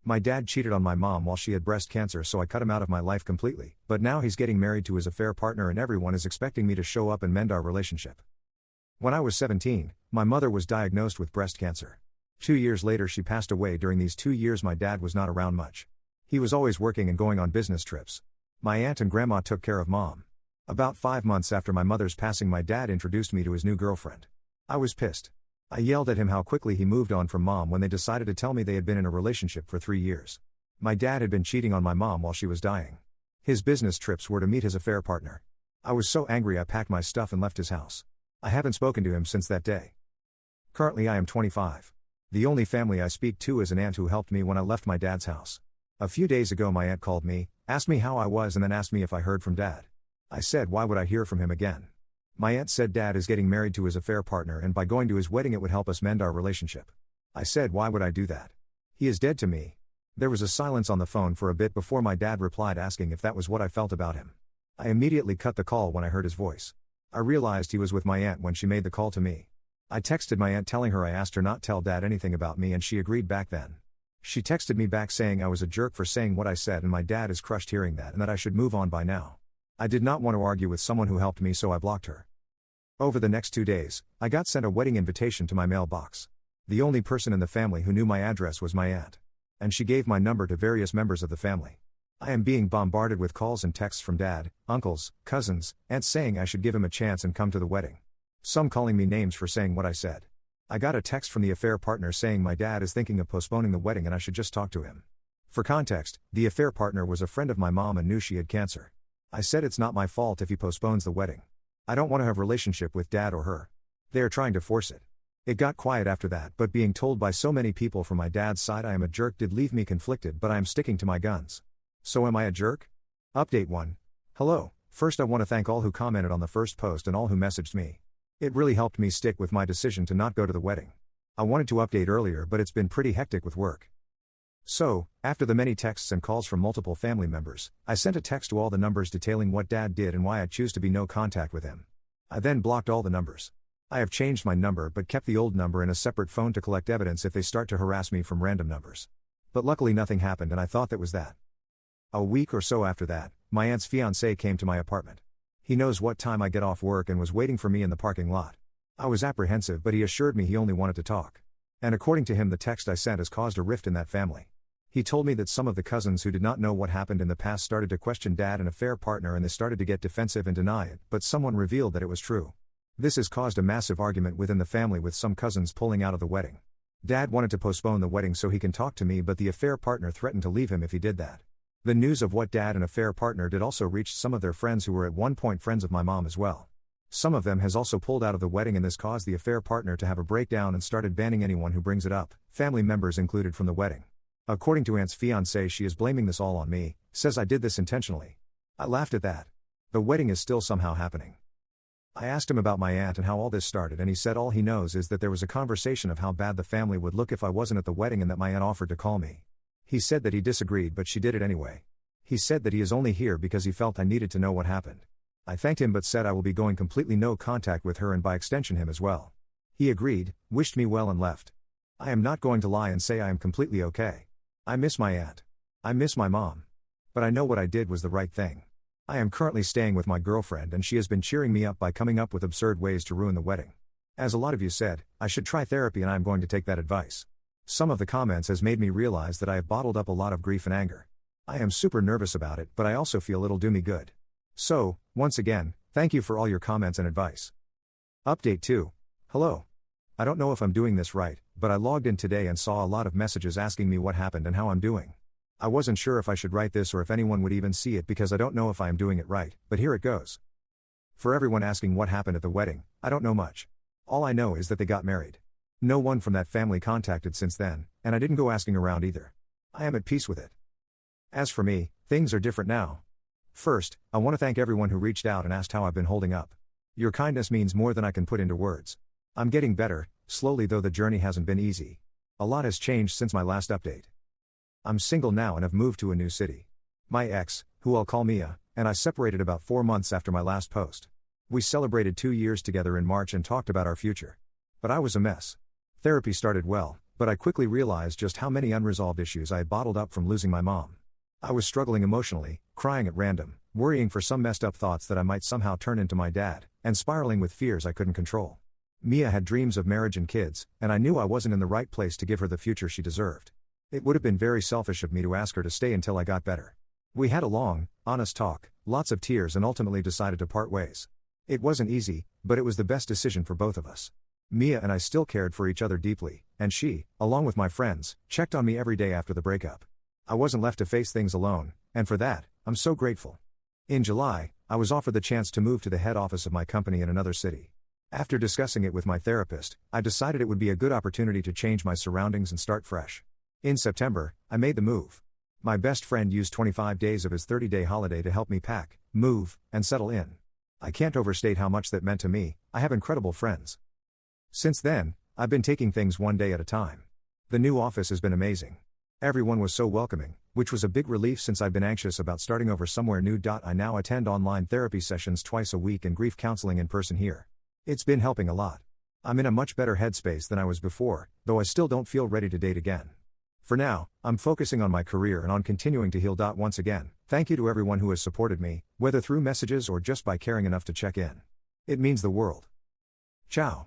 My dad cheated on my mom while she had breast cancer, so I cut him out of my life completely, but now he's getting married to his affair partner and everyone is expecting me to show up and mend our relationship. When I was 17, my mother was diagnosed with breast cancer. 2 years later she passed away. During these 2 years my dad was not around much. He was always working and going on business trips. My aunt and grandma took care of mom. About 5 months after my mother's passing my dad introduced me to his new girlfriend. I was pissed. I yelled at him how quickly he moved on from mom when they decided to tell me they had been in a relationship for 3 years. My dad had been cheating on my mom while she was dying. His business trips were to meet his affair partner. I was so angry I packed my stuff and left his house. I haven't spoken to him since that day. Currently I am 25. The only family I speak to is an aunt who helped me when I left my dad's house. A few days ago my aunt called me, asked me how I was and then asked me if I heard from dad. I said why would I hear from him again? My aunt said dad is getting married to his affair partner and by going to his wedding it would help us mend our relationship. I said why would I do that? He is dead to me. There was a silence on the phone for a bit before my dad replied asking if that was what I felt about him. I immediately cut the call when I heard his voice. I realized he was with my aunt when she made the call to me. I texted my aunt telling her I asked her not tell dad anything about me and she agreed back then. She texted me back saying I was a jerk for saying what I said and my dad is crushed hearing that and that I should move on by now. I did not want to argue with someone who helped me so I blocked her. Over the next 2 days, I got sent a wedding invitation to my mailbox. The only person in the family who knew my address was my aunt. And she gave my number to various members of the family. I am being bombarded with calls and texts from dad, uncles, cousins, aunts saying I should give him a chance and come to the wedding. Some calling me names for saying what I said. I got a text from the affair partner saying my dad is thinking of postponing the wedding and I should just talk to him. For context, the affair partner was a friend of my mom and knew she had cancer. I said it's not my fault if he postpones the wedding. I don't want to have a relationship with dad or her. They are trying to force it. It got quiet after that, but being told by so many people from my dad's side I am a jerk did leave me conflicted, but I am sticking to my guns. So am I a jerk? Update 1. Hello, first I want to thank all who commented on the first post and all who messaged me. It really helped me stick with my decision to not go to the wedding. I wanted to update earlier but it's been pretty hectic with work. So, after the many texts and calls from multiple family members, I sent a text to all the numbers detailing what dad did and why I choose to be no contact with him. I then blocked all the numbers. I have changed my number but kept the old number in a separate phone to collect evidence if they start to harass me from random numbers. But luckily nothing happened and I thought that was that. A week or so after that, my aunt's fiancé came to my apartment. He knows what time I get off work and was waiting for me in the parking lot. I was apprehensive but he assured me he only wanted to talk. And according to him the text I sent has caused a rift in that family. He told me that some of the cousins who did not know what happened in the past started to question dad and affair partner and they started to get defensive and deny it, but someone revealed that it was true. This has caused a massive argument within the family with some cousins pulling out of the wedding. Dad wanted to postpone the wedding so he can talk to me but the affair partner threatened to leave him if he did that. The news of what dad and affair partner did also reached some of their friends who were at one point friends of my mom as well. Some of them has also pulled out of the wedding and this caused the affair partner to have a breakdown and started banning anyone who brings it up, family members included, from the wedding. According to aunt's fiancé she is blaming this all on me, says I did this intentionally. I laughed at that. The wedding is still somehow happening. I asked him about my aunt and how all this started and he said all he knows is that there was a conversation of how bad the family would look if I wasn't at the wedding and that my aunt offered to call me. He said that he disagreed but she did it anyway. He said that he is only here because he felt I needed to know what happened. I thanked him but said I will be going completely no contact with her and by extension him as well. He agreed, wished me well and left. I am not going to lie and say I am completely okay. I miss my aunt. I miss my mom. But I know what I did was the right thing. I am currently staying with my girlfriend and she has been cheering me up by coming up with absurd ways to ruin the wedding. As a lot of you said, I should try therapy and I am going to take that advice. Some of the comments has made me realize that I have bottled up a lot of grief and anger. I am super nervous about it but I also feel it'll do me good. So, once again, thank you for all your comments and advice. Update 2. Hello. I don't know if I'm doing this right, but I logged in today and saw a lot of messages asking me what happened and how I'm doing. I wasn't sure if I should write this or if anyone would even see it because I don't know if I am doing it right, but here it goes. For everyone asking what happened at the wedding, I don't know much. All I know is that they got married. No one from that family contacted since then, and I didn't go asking around either. I am at peace with it. As for me, things are different now. First, I want to thank everyone who reached out and asked how I've been holding up. Your kindness means more than I can put into words. I'm getting better, slowly though the journey hasn't been easy. A lot has changed since my last update. I'm single now and have moved to a new city. My ex, who I'll call Mia, and I separated about 4 months after my last post. We celebrated 2 years together in March and talked about our future. But I was a mess. Therapy started well, but I quickly realized just how many unresolved issues I had bottled up from losing my mom. I was struggling emotionally, crying at random, worrying for some messed up thoughts that I might somehow turn into my dad, and spiraling with fears I couldn't control. Mia had dreams of marriage and kids, and I knew I wasn't in the right place to give her the future she deserved. It would have been very selfish of me to ask her to stay until I got better. We had a long, honest talk, lots of tears, and ultimately decided to part ways. It wasn't easy, but it was the best decision for both of us. Mia and I still cared for each other deeply, and she, along with my friends, checked on me every day after the breakup. I wasn't left to face things alone, and for that, I'm so grateful. In July, I was offered the chance to move to the head office of my company in another city. After discussing it with my therapist, I decided it would be a good opportunity to change my surroundings and start fresh. In September, I made the move. My best friend used 25 days of his 30-day holiday to help me pack, move, and settle in. I can't overstate how much that meant to me. I have incredible friends. Since then, I've been taking things one day at a time. The new office has been amazing. Everyone was so welcoming, which was a big relief since I've been anxious about starting over somewhere new. I now attend online therapy sessions twice a week and grief counseling in person here. It's been helping a lot. I'm in a much better headspace than I was before, though I still don't feel ready to date again. For now, I'm focusing on my career and on continuing to heal. Once again, thank you to everyone who has supported me, whether through messages or just by caring enough to check in. It means the world. Ciao.